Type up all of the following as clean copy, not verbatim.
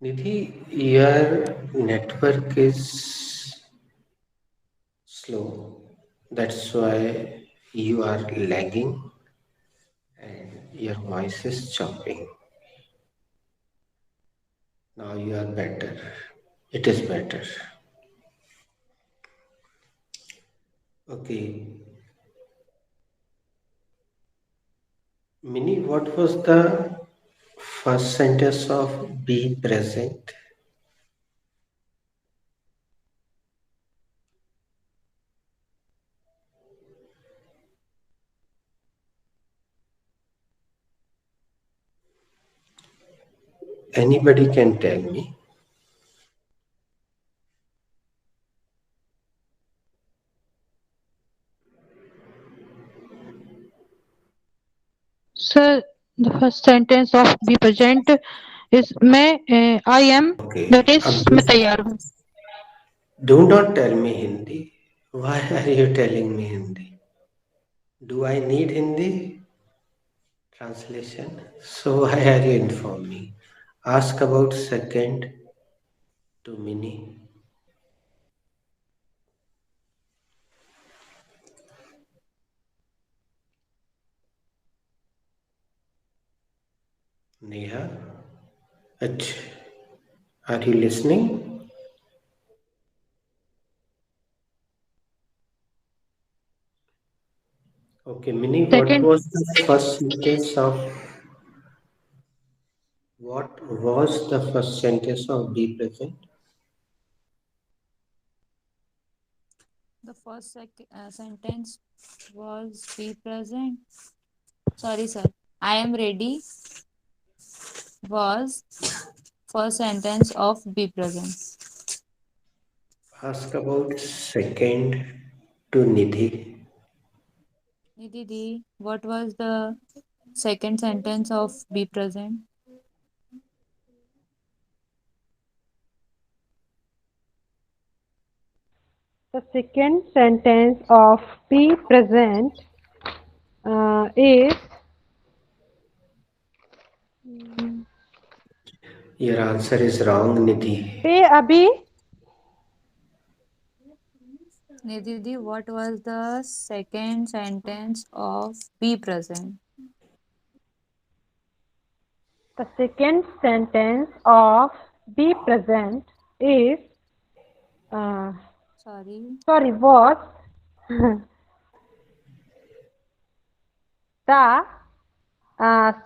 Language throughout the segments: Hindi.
Nidhi, your network is slow. That's why you are lagging and your voice is chopping. Now you are better. It is better. Okay. Mini, what was the first sentence of be present? Anybody can tell me. Sir, the first sentence of be present is I am, Okay. that is अब मैं तैयार हूँ. do not tell me Hindi. Why are you telling me Hindi? Do I need Hindi translation? So why are you informing me? Ask about second to Mini. Neha, Ach, are you listening? Okay, Mini, what Second, was the first sentence of what was the first sentence of be present? The first sentence was be present. Sorry, sir. I am ready was first sentence of be present. Ask about second to Nidhi. Nidhi, what was the second sentence of be present? The second sentence of be present is Your answer is wrong, Nidhi. पे अभी. Nidhi, what was the second sentence of be present? The second sentence of be present is uh, Sorry. sorry was the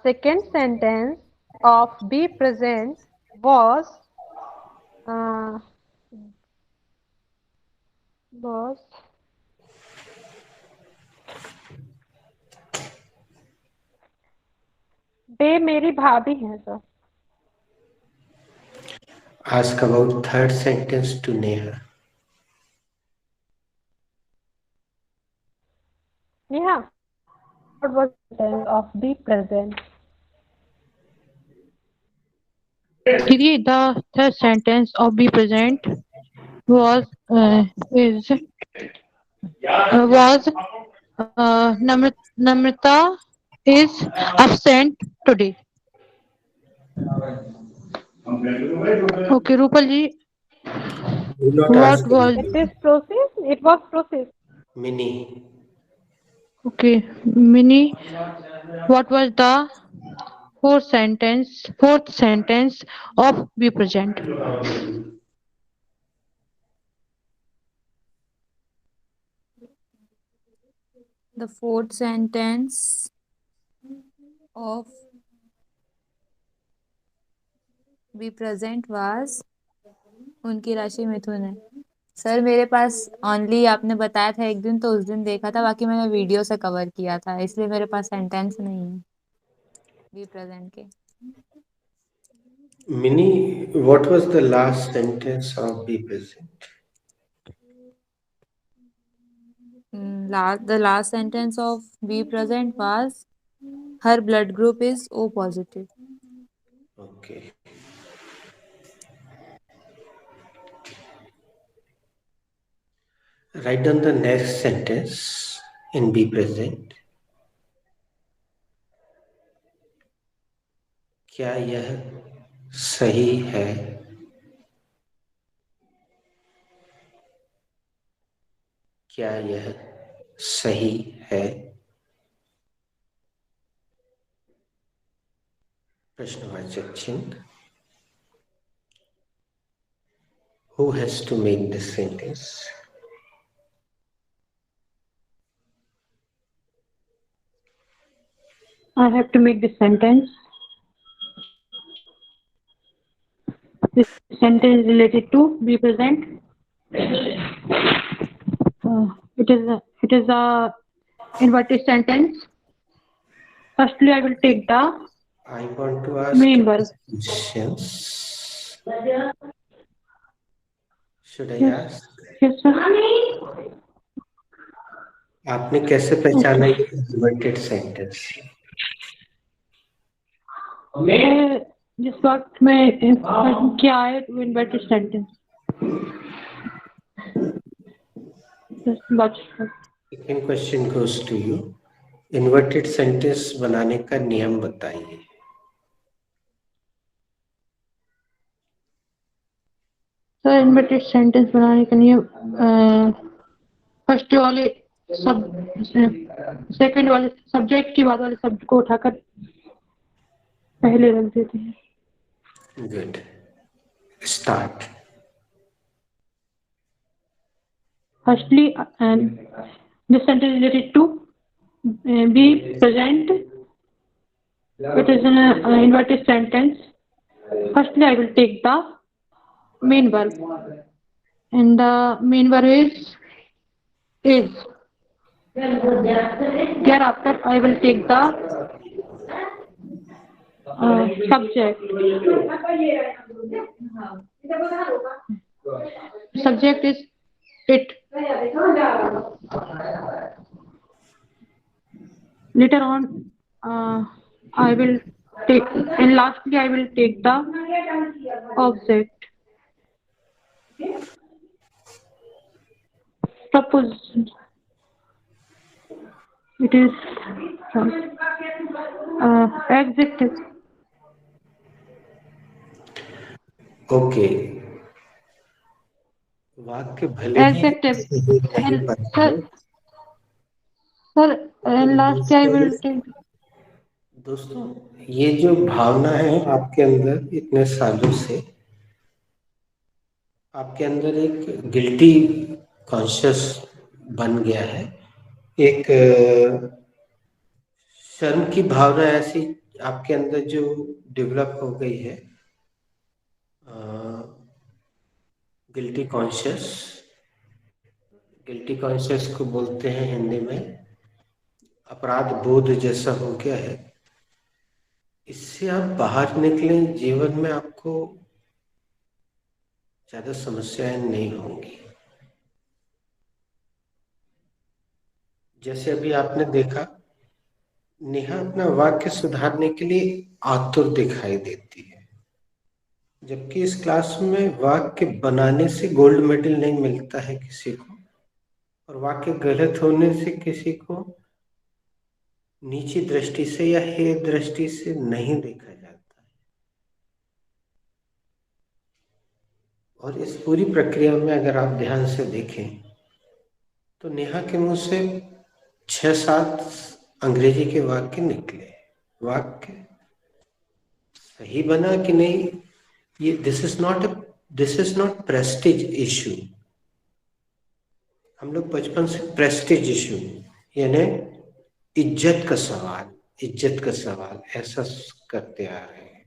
second sentence of be present was uh, was वे मेरी भाभी हैं sir. Ask about third sentence to Neha. Neha, what was the sentence of be present? did the third sentence of be present was Namrata is absent today. Okay, Rupal ji, Do not what ask was It Nidhi. is process. It was process. Mini. okay, Mini? What was the fourth sentence of be present? The fourth sentence of be present was उनकी राशि मिथुन है. सर मेरे पास ओनली आपने बताया था एक दिन तो उस दिन देखा था, बाकी मैंने वीडियो से कवर किया था, इसलिए मेरे पास सेंटेंस नहीं है बी प्रेजेंट के. Mini, what was the last sentence of be present? The last sentence of be present was her blood group is O positive. Okay. Write down the next sentence in be present. क्या यह सही है। क्या यह सही है? प्रश्नवाचक चिन्ह। Who has to make this sentence? I have to make this sentence. This sentence is related to be present. It is a inverted sentence. Firstly, I will take the I want to ask main verb. questions. Should I Yes, ask? yes, sir. आपने कैसे पहचाना ये इन्वर्टेड सेंटेंस? जिस वक्त में क्या है inverted sentence. Second question goes to you. Inverted sentence बनाने का नियम बताइए। सर इन्वर्टेड सेंटेंस बनाने का नियम फर्स्ट वाले सेकंड वाले सब्जेक्ट के बाद वाले शब्द को उठाकर पहले रख देते हैं। Good, start. Firstly this sentence related to B present. It is an inverted sentence. Firstly I will take the main verb and the main verb is thereafter I will take the subject. Subject is it. Later on I will take, and lastly I will take the object. Preposition. It is adjective. Okay, वाक्य भले ही Adjective. नहीं बनते। Sir, and last I will take. दोस्तों, ये जो भावना है आपके अंदर इतने सालों से, आपके अंदर एक गिल्टी कॉन्शियस बन गया है, एक शर्म की भावना ऐसी आपके अंदर जो डेवलप हो गई है, गिल्टी कॉन्शियस। गिल्टी कॉन्शियस को बोलते हैं हिंदी में अपराध बोध जैसा हो गया है। इससे आप बाहर निकलें, जीवन में आपको ज्यादा समस्याएं नहीं होंगी। जैसे अभी आपने देखा, नेहा अपना वाक्य सुधारने के लिए आतुर दिखाई देती है, जबकि इस क्लास में वाक्य बनाने से गोल्ड मेडल नहीं मिलता है किसी को, और वाक्य गलत होने से किसी को नीची दृष्टि से या हे दृष्टि से नहीं देखा जाता है। और इस पूरी प्रक्रिया में अगर आप ध्यान से देखें तो नेहा के मुंह से 6-7 अंग्रेजी के वाक्य निकले। वाक्य सही बना कि नहीं, ये this is not Prestige issue. हम लोग बचपन से प्रेस्टीज इशू यानी इज्जत का सवाल ऐसा करते आ रहे हैं।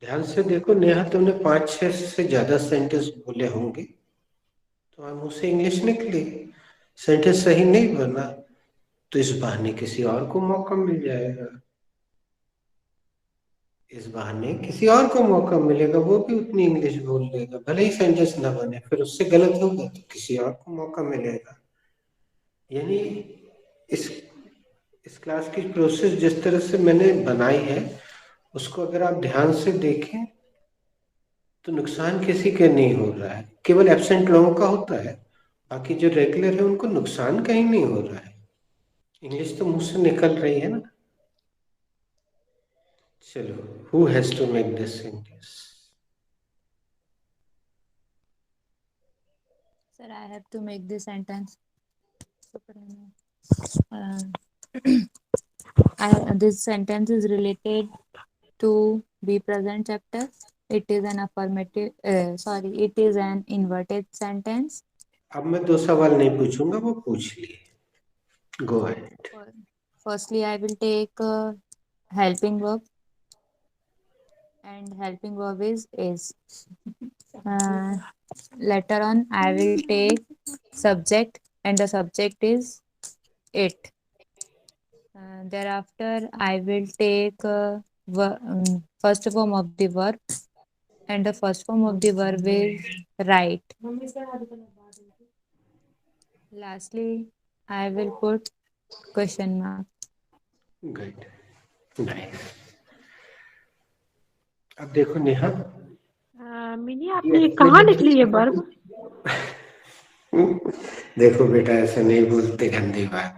ध्यान से देखो नेहा, तुमने 5-6 से ज्यादा सेंटेंस बोले होंगे, तो हम उसे इंग्लिश निकली, सेंटेंस सही नहीं बना तो इस बहाने किसी और को मौका मिल जाएगा, इस बहाने किसी और को मौका मिलेगा, वो भी उतनी इंग्लिश बोल लेगा, भले ही सेंटेंस ना बने, फिर उससे गलत होगा तो किसी और को मौका मिलेगा। यानी इस क्लास की प्रोसेस जिस तरह से मैंने बनाई है, उसको अगर आप ध्यान से देखें तो नुकसान किसी के नहीं हो रहा है, केवल एब्सेंट लोगों का होता है, बाकी जो रेगुलर है उनको नुकसान कहीं नहीं हो रहा है। इंग्लिश तो मुंह से निकल रही है ना। चलो, who has to make this sentence? Sir, I have to make this sentence. This sentence is related to be present chapter. It is an affirmative, it is an inverted sentence. अब मैं 2 सवाल नहीं पूछूंगा, वो पूछ लिए. Go ahead. Firstly, I will take helping verb, and helping verb is. Later on, I will take subject, and the subject is it. Thereafter, I will take first form of the verb, and the first form of the verb is right. Lastly, I will put question mark. Good. Nice. अब देखो नेहा, मिनी आपने कहाँ लिख ली ये वर्ब? देखो बेटा, ऐसा नहीं बोलते, गंदी बात.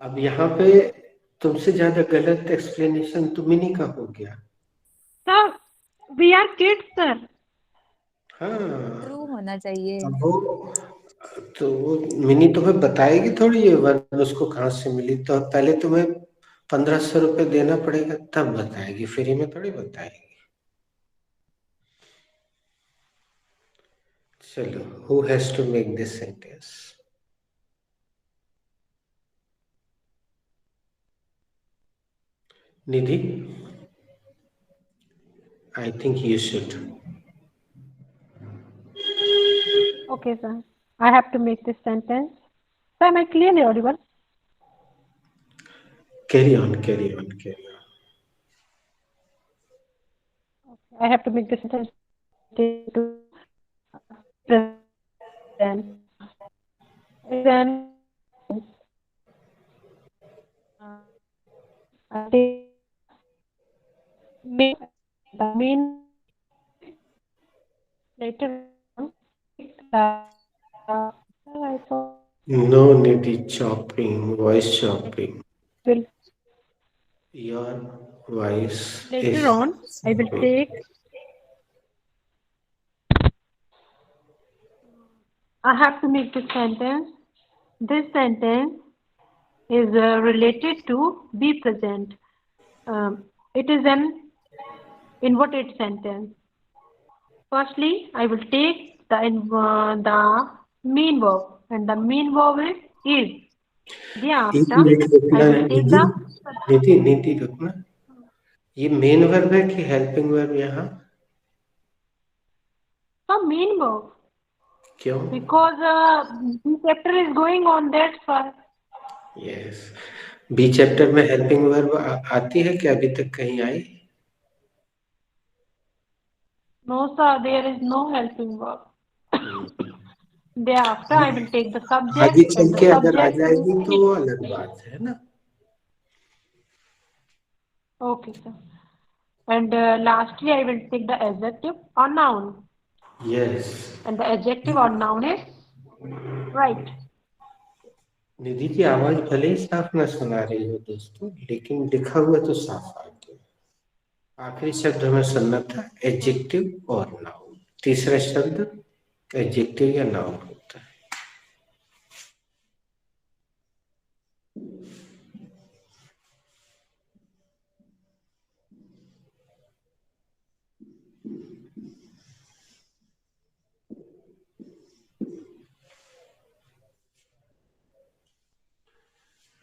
अब यहाँ पे तुमसे ज्यादा गलत एक्सप्लेनेशन तो मिनी का हो गया. Sir, we are kids sir. हाँ, ट्रू होना चाहिए. अब वो मिनी तुम्हें बताएगी थोड़ी ये वर्ब उसको कहाँ से मिली. तो पहले तुम्हें 1500 रुपये देना पड़ेगा, तब बताएगी, फ्री में थोड़ी बताएगी. चलो, who has to make this sentence? Nidhi, I think you should. Okay, sir. I have to make this sentence. Sir, am I clearly audible? Carry on, carry on, carry on. I have to make this sentence to present. Then I take the mean later on. I thought No Nidhi, chopping, voice chopping. will Your voice is later on I will chopping. take. I have to make this sentence. This sentence is related to be present. It is an inverted sentence. Firstly, I will take the main verb, and the main verb is. एक Thereafter, मिनट रुकना I है will take निधि, निधि रुकना. ये मेन वर्ब है कि हेल्पिंग वर्ब यहाँ? the main verb क्यों? because the chapter is going on that far. Yes. B chapter में हेल्पिंग वर्ब आती है कि अभी तक कहीं आई? No, sir, there is no helping verb. Thereafter, I will take the subject. आगे चल and the के अगर आ subject जाएगी is तो it. वो अलग बात है ना. Okay, sir. And lastly, I will take the adjective or noun. Yes. And the adjective or noun is right. निधि की आवाज भले ही साफ ना सुना रही हो दोस्तों, लेकिन लिखा हुआ तो साफ आ गया. आखिरी शब्द हमें सुनना था एडजेक्टिव और नाउन. तीसरा शब्द एडजेक्टिव या नाउन होता है.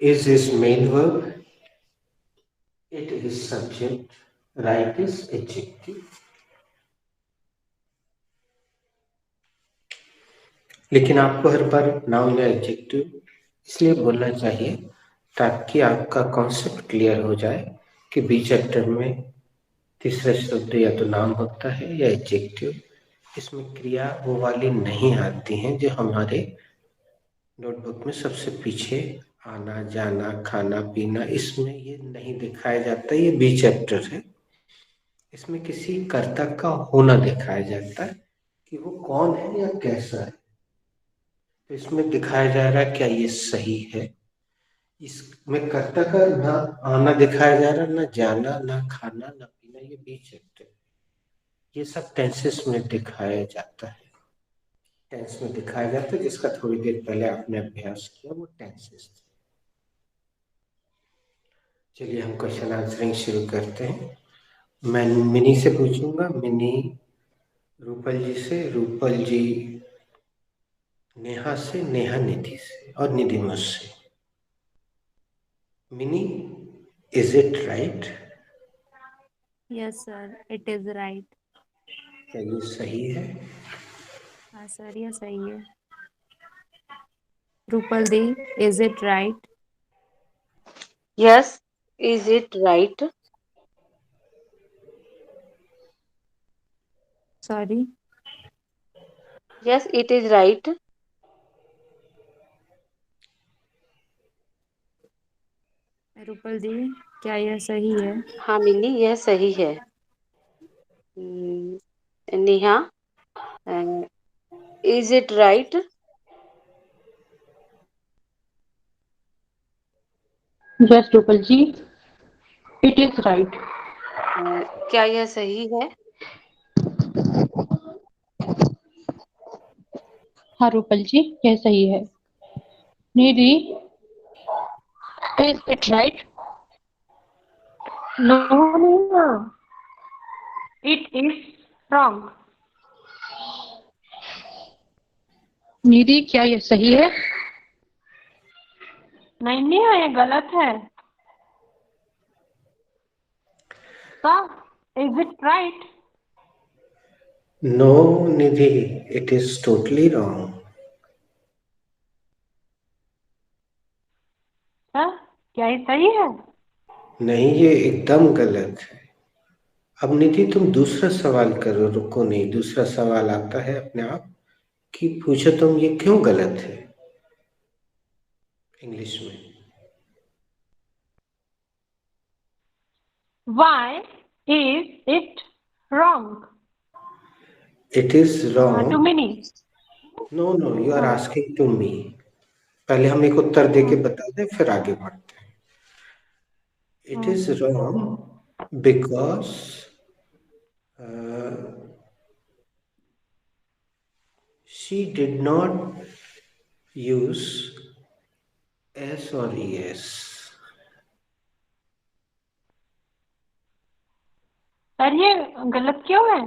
is main verb, it is subject, right is adjective. लेकिन आपको हर बार नाउन या एडजेक्टिव इसलिए बोलना चाहिए ताकि आपका कॉन्सेप्ट क्लियर हो जाए कि बी चैप्टर में तीसरा शब्द या तो नाउन होता है या एडजेक्टिव. इसमें क्रिया वो वाली नहीं आती हैं जो हमारे नोटबुक में सबसे पीछे आना जाना खाना पीना, इसमें ये नहीं दिखाया जाता. ये बी चैप्टर है, इसमें किसी कर्ता का होना दिखाया जाता है कि वो कौन है या कैसा है. तो इसमें दिखाया जा रहा है क्या ये सही है इसमें कर्ता का ना आना दिखाया जा रहा, ना जाना, ना खाना, ना पीना, ये बीच है। ये सब टेंसेस में दिखाया जाता है, टेंस में दिखाया जाता है, जिसका थोड़ी देर पहले आपने अभ्यास किया, वो टेंसेस थे। चलिए हम क्वेश्चन आंसरिंग शुरू करते हैं। मैं मिनी से पूछूंगा, मिनी रूपल जी से, रूपल जी नेहा से, नेहा निधि से, और निधि मुझसे। Mini, is it right? Yes sir, it is right. क्या ये सही है? हाँ सर, ये सही है। रूपल दी, is it right? Yes, is it right? Sorry. Yes, it is right. Rupal दी, क्या यह सही है? हाँ मिनी, यह सही है। Neha, is it right? Yes, Rupal ji, it is right. क्या यह सही है? हाँ रूपल जी, यह सही है। निधि, is it right? No, no, it is wrong. निधि, क्या यह सही है? नहीं नहीं, ये गलत है। Sir, is it right? No, Nidhi, it is totally wrong. Sir, क्या ये सही है? नहीं, ये एकदम गलत है। अब निधि तुम दूसरा सवाल करो, रुको नहीं, दूसरा सवाल आता है अपने आप कि पूछो तुम ये क्यों गलत है, इंग्लिश में। Why is it wrong? It is wrong. To many. No no, you are asking to me. पहले हम एक उत्तर दे के बता दें, फिर आगे बढ़ते हैं। It is wrong because she did not use S or ES. Sir, ये गलत क्यों है?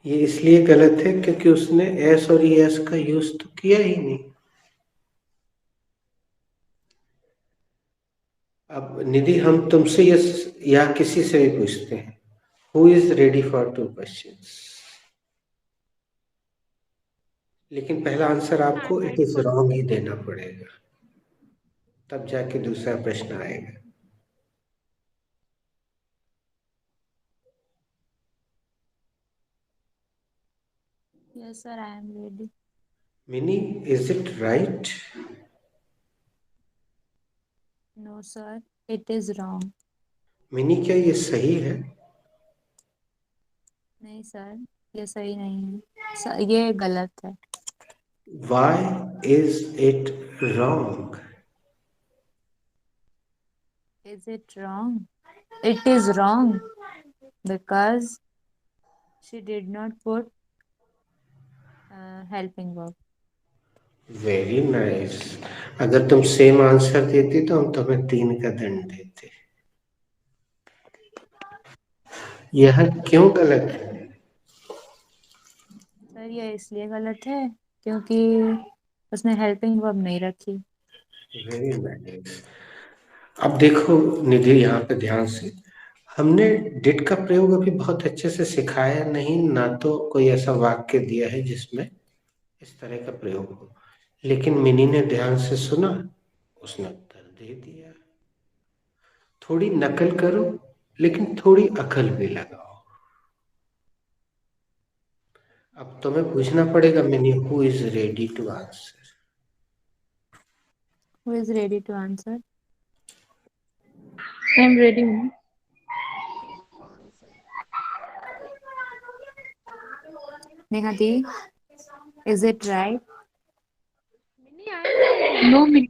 ये इसलिए गलत है क्योंकि उसने S और ES का यूज तो किया ही नहीं। अब निधि, हम तुमसे या किसी से भी पूछते हैं, who is ready for 2 questions? लेकिन पहला आंसर आपको इट इज रॉन्ग ही देना पड़ेगा, तब जाके दूसरा प्रश्न आएगा। Yes sir, I am ready. Mini, is it right? No sir, it is wrong. Mini, क्या ये सही है? नहीं सर, ये सही नहीं है, ये गलत है। Why is it wrong? Is it wrong? It is wrong because she did not put helping verb. Very nice. अगर तुम सेम आंसर देती तो हम तुम्हें 3 का दंड देते। यह क्यों गलत है? सर, ये इसलिए गलत है क्योंकि उसने हेल्पिंग वर्ब नहीं रखी। Very nice. अब देखो निधि, यहाँ पे ध्यान से, हमने डिड का प्रयोग अभी बहुत अच्छे से सिखाया नहीं, ना तो कोई ऐसा वाक्य दिया है जिसमें इस तरह का प्रयोग हो, लेकिन मिनी ने ध्यान से सुना, उसने उत्तर दे दिया। थोड़ी नकल करो, लेकिन थोड़ी अकल भी लगाओ। अब तुम्हें पूछना पड़ेगा Mini, who is ready to answer? Who is ready to answer? I am ready, ma'am. Neha Di, is it right? No, ma'am.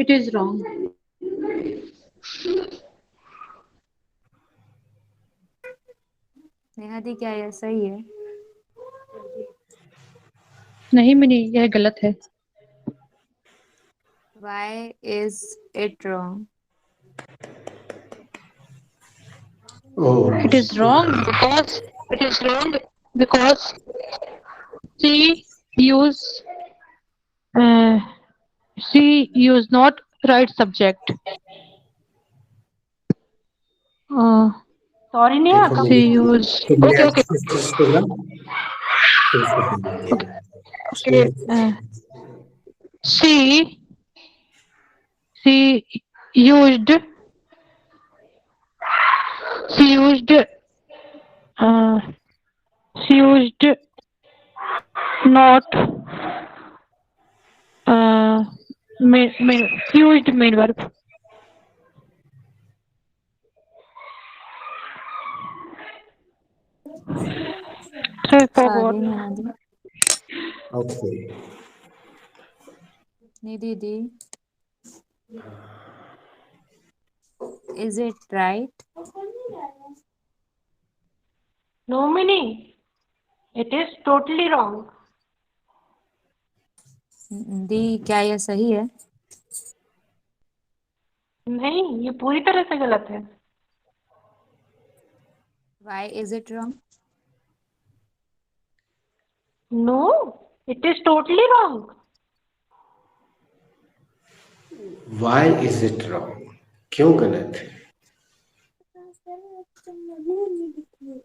It is wrong. Neha दी क्या यह सही है? नहीं मिनी, यह गलत है. Why is it wrong? Oh, It is wrong because she use not right subject. Sorry, Neha, देखो come She मेरी use तुमने okay. अच्छे से सुना, फिर से बोल देना। She used not used main verb. I forgot. Sorry, Neha the. Okay, Nidhi the. Is it right? No, Mini. It is totally wrong. दी क्या यह सही है? नहीं, ये पूरी तरह से गलत है. Why is it wrong? No, it is totally wrong. why is it wrong? क्यों गलत है?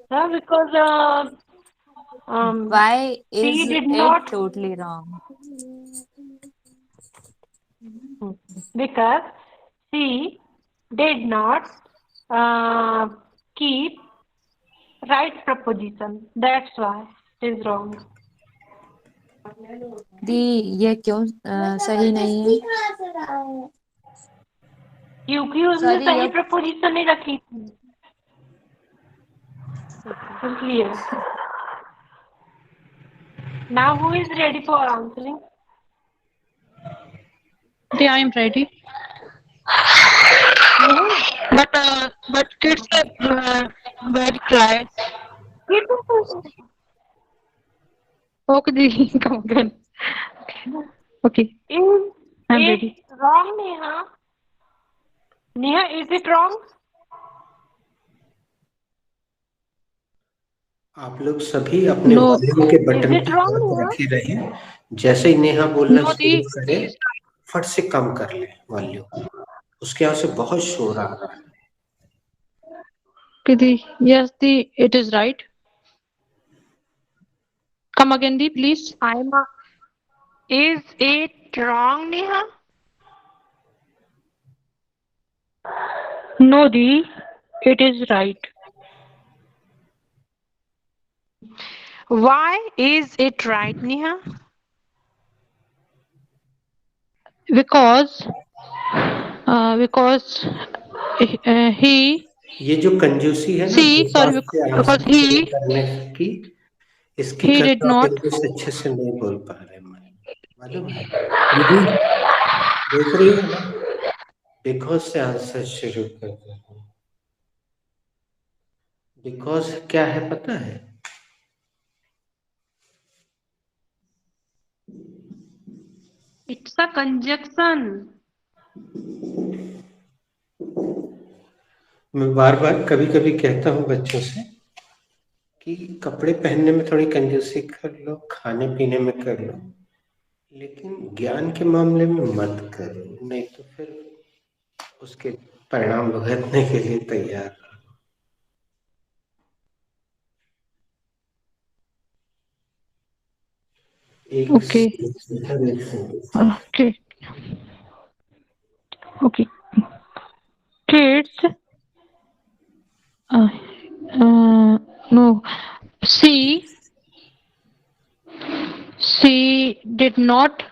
Sir, because Why she is did it not totally wrong? because she did not keep right preposition. That's why it is wrong. दी ये क्यों सही नहीं है? क्योंकि उसने Sorry, सही यह प्रपोजिशन नहीं रखी थी, इसलिए. Now who is ready for answering? Yeah, I am ready. But kids are very quiet. Okay, Didi, come again. Okay, I'm Is ready. wrong, Neha? Neha, is it wrong? आप लोग सभी अपने No. वॉल्यूम के बटन Is it पे wrong, हाथ Neha? रखे रहे। जैसे ही नेहा बोलना No, शुरू Didi. करे, फट से कम कर ले वॉल्यूम, उसके यहाँ से बहुत शोर आ रहा है। Okay, Didi. Yes, Didi, it is right. Come again, Didi, please. Is it wrong, Neha? No, Didi, it is right. Why is it right, Neha? Because he ये जो कंजूसी है ना, See, sorry, because से because आंसर शुरू करने की, इसकी he कर did तो आप not इंग्लिश अच्छे से नहीं बोल पा रहे। मालूम है दीदी, देख रही हो ना, बिकॉज से आंसर शुरू कर रहे हो। बिकॉज क्या है पता है? It's a conjunction. मैं बार बार कभी कभी कहता हूँ बच्चों से कि कपड़े पहनने में थोड़ी कंजूसी कर लो, खाने पीने में कर लो, लेकिन ज्ञान के मामले में मत करो, नहीं तो फिर उसके परिणाम भुगतने के लिए तैयार रहो। Okay. Okay. Kids. No. She did not.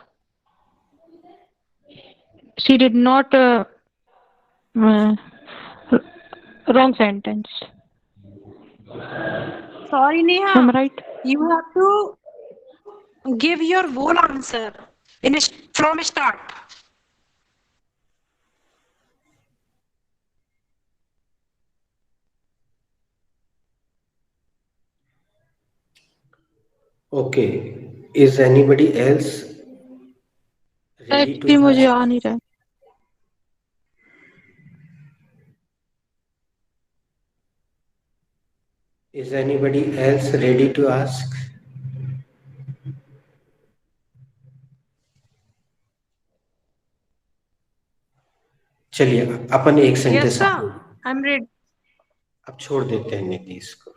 She did not. Wrong sentence. Sorry, Am Neha. I right? You have to give your whole answer from start. Okay. Is anybody else ready to actually मुझे ask? आ नहीं रहा है। Is anybody else ready to ask? चलिए अपन एक Yes, sentence sir. I'm ready. अब छोड़ देते हैं नीतीश को।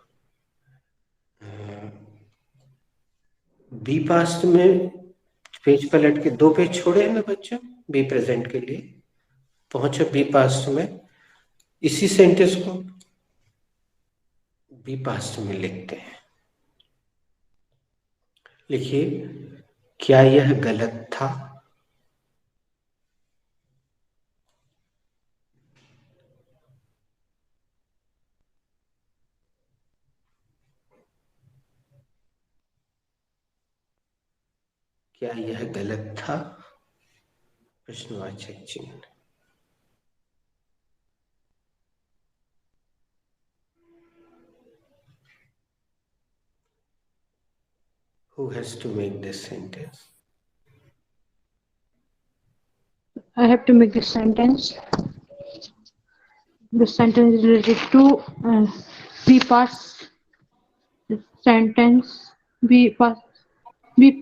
बी पास्ट में पेज पलट के 2 पेज छोड़े हैं ना बच्चों, बी प्रेजेंट के लिए। पहुंचो बी पास्ट में, इसी सेंटेंस को बी पास्ट में लिखते हैं। लिखिए, क्या यह गलत था? क्या यह गलत था? प्रश्नवाचक चिन्ह। Who has to make this sentence? I have to make this sentence. The sentence is related to be past sentence, be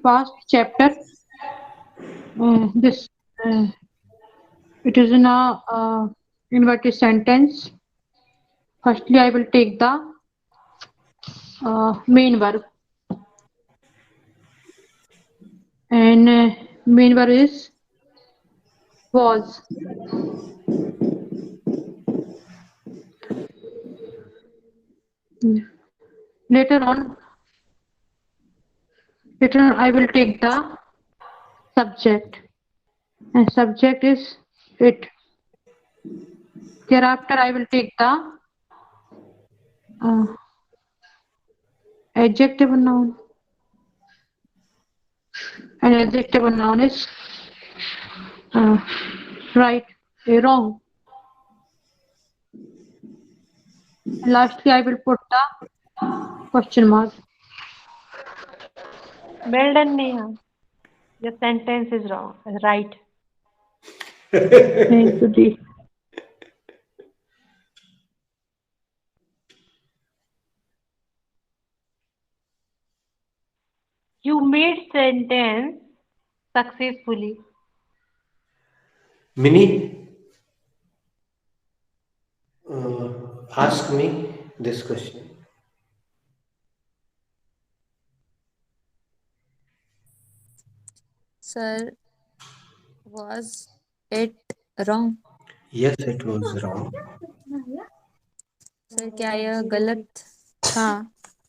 past chapter. This it is in a inverted sentence. Firstly, I will take the main verb, and main verb is was. Later on, I will take the subject, and subject is it. Thereafter, I will take the adjective noun, and adjective noun is right, wrong. And lastly, I will put the question mark. Well done, Neha. Your sentence is wrong. Right. Thank you, Ji. You made sentence successfully. Mini, ask me this question. Sir, was it wrong? Yes, it was wrong. Sir क्या यह गलत था?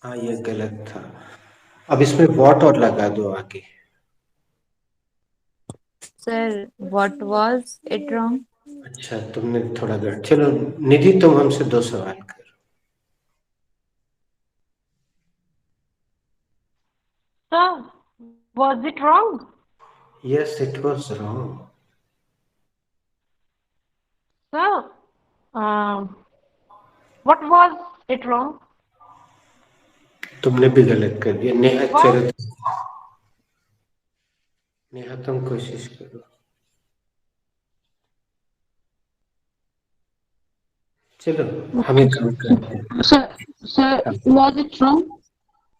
हाँ, ये गलत था। अब इसमें what और लगा दो आगे। Sir what was it wrong? अच्छा, तुमने थोड़ा गलत। चलो निधि, तुम हमसे 2 सवाल करो। Sir, was it wrong? Yes, it was wrong. Sir, what was it wrong? तुमने भी गलत कर दिया। नेहा, What? चलो नेहा, तुम कोशिश करो। चलो हमें काम करते हैं। Sir, was it wrong?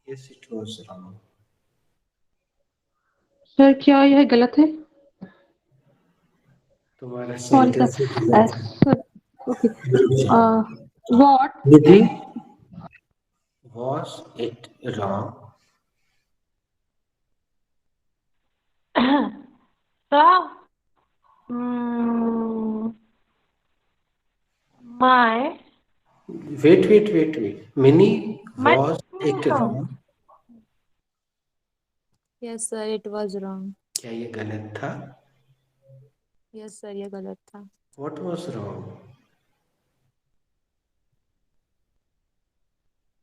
Yes, it was wrong. Sir, क्या यह गलत है? तुम्हारा Sorry, sir. सेंटेंस गलत है। Sir, okay. What? Nidhi, was it wrong? Sir, mm, my Wait. Mini, my was it wrong? Yes sir, it was wrong. क्या ये गलत था? Yes sir, ये गलत था। What was wrong?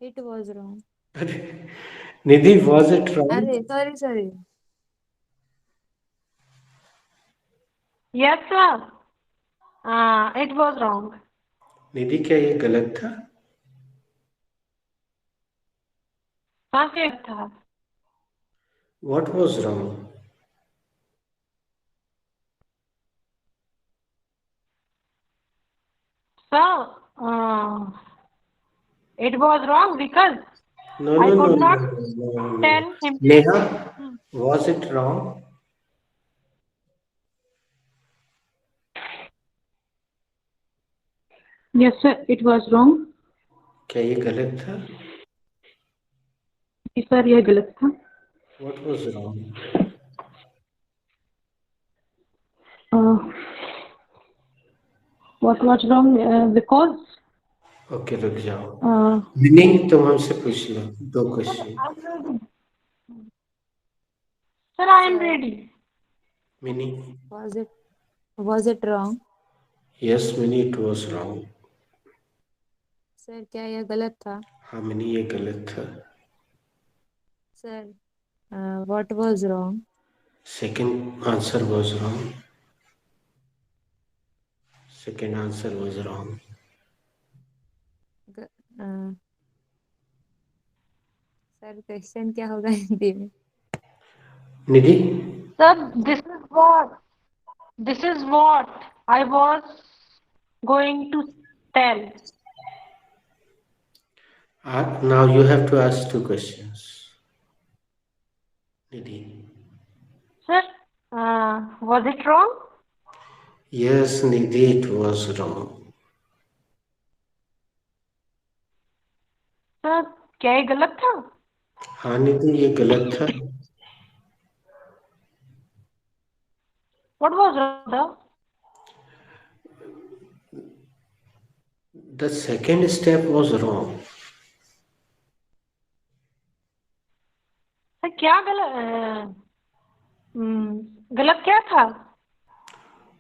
It was wrong. Nidhi, was it wrong? अरे sorry. yes sir. It was wrong. निधि, क्या ये गलत था? हाँ, क्या था? What was wrong? So, it was wrong because No, I no, could no, not no, no, no. tell him. Neha, was it wrong? Yes, sir, it was wrong. क्या ये गलत था? जी सर, यह गलत था. What was wrong? What was wrong? Because okay, रुक जाओ. मीनिंग तुम हमसे पूछ लो 2 question. Sir, I am Sir, ready. Meaning. was it wrong? Yes mini, it was wrong. Sir क्या यह गलत था? हाँ मिनी, ये गलत था. Sir what was wrong? Second answer was wrong. Second answer was wrong. Sir question क्या होगा हिंदी में? निधि. Sir, this is what I was going to tell. Now you have to ask 2 questions. Nidhi. Sir, was it wrong? Yes, Nidhi, it was wrong. Sir, क्या ये गलत था? हाँ निधि, ये गलत था. What was wrong, sir? The second step was wrong. Sir क्या गलत क्या था?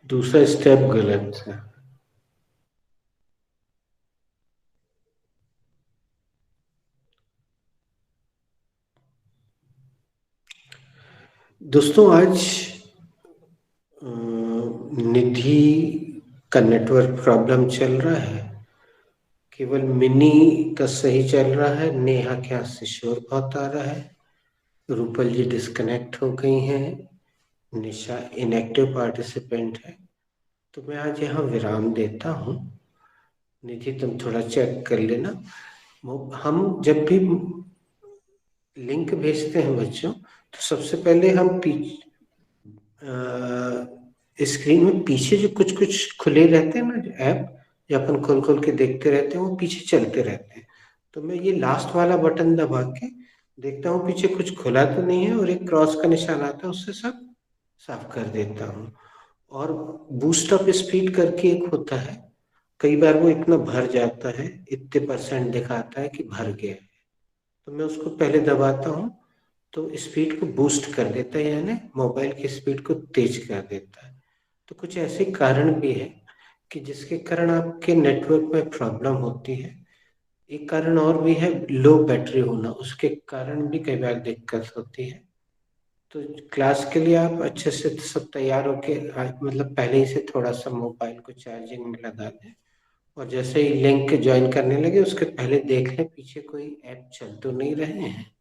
दूसरा स्टेप गलत था. दोस्तों, आज निधि का नेटवर्क प्रॉब्लम चल रहा है. केवल मिनी का सही चल रहा है. नेहा के यहाँ से शोर बहुत आ रहा है. रूपल जी डिस्कनेक्ट हो गई हैं. निशा इनएक्टिव पार्टिसिपेंट है. तो मैं आज यहाँ विराम देता हूँ. निधि, तुम थोड़ा चेक कर लेना. हम जब भी लिंक भेजते हैं बच्चों, तो सबसे पहले हम स्क्रीन में पीछे जो कुछ कुछ खुले रहते हैं ना, जो ऐप जो अपन खोल खोल के देखते रहते हैं, वो पीछे चलते रहते हैं. तो मैं ये लास्ट वाला बटन दबा के देखता हूँ पीछे कुछ खुला तो नहीं है, और एक क्रॉस का निशान आता है, उससे सब साफ कर देता हूँ. और बूस्ट अप स्पीड करके एक होता है. कई बार वो इतना भर जाता है, इतने % दिखाता है कि भर गया है, तो मैं उसको पहले दबाता हूँ, तो स्पीड को बूस्ट कर देता है, यानी मोबाइल की स्पीड को तेज कर देता है. तो कुछ ऐसे कारण भी है कि जिसके कारण आपके नेटवर्क में प्रॉब्लम होती है. एक कारण और भी है, लो बैटरी होना, उसके कारण भी कई बार दिक्कत होती है. तो क्लास के लिए आप अच्छे से सब तैयार होके, मतलब पहले ही से थोड़ा सा मोबाइल को चार्जिंग में लगा दें, और जैसे ही लिंक ज्वाइन करने लगे उसके पहले देख लें पीछे कोई ऐप चल तो नहीं रहे हैं.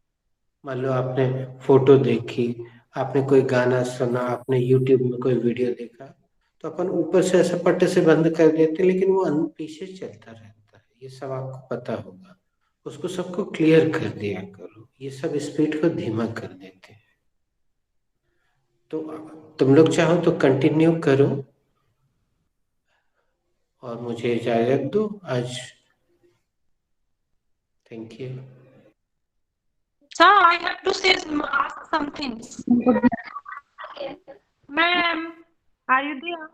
मान लो आपने फोटो देखी, आपने कोई गाना सुना, आपने यूट्यूब में कोई वीडियो देखा, तो अपन ऊपर से ऐसा पट्टे से बंद कर देते, लेकिन वो पीछे चलता रहता है. ये सब आपको पता होगा. उसको सबको क्लियर कर दिया करो. ये सब स्पीड को धीमा कर देते हैं. तो तुम लोग चाहो तो कंटिन्यू करो, और मुझे इजाजत दो आज. Thank you. Sir, I have to say ask something. Ma'am, are you there?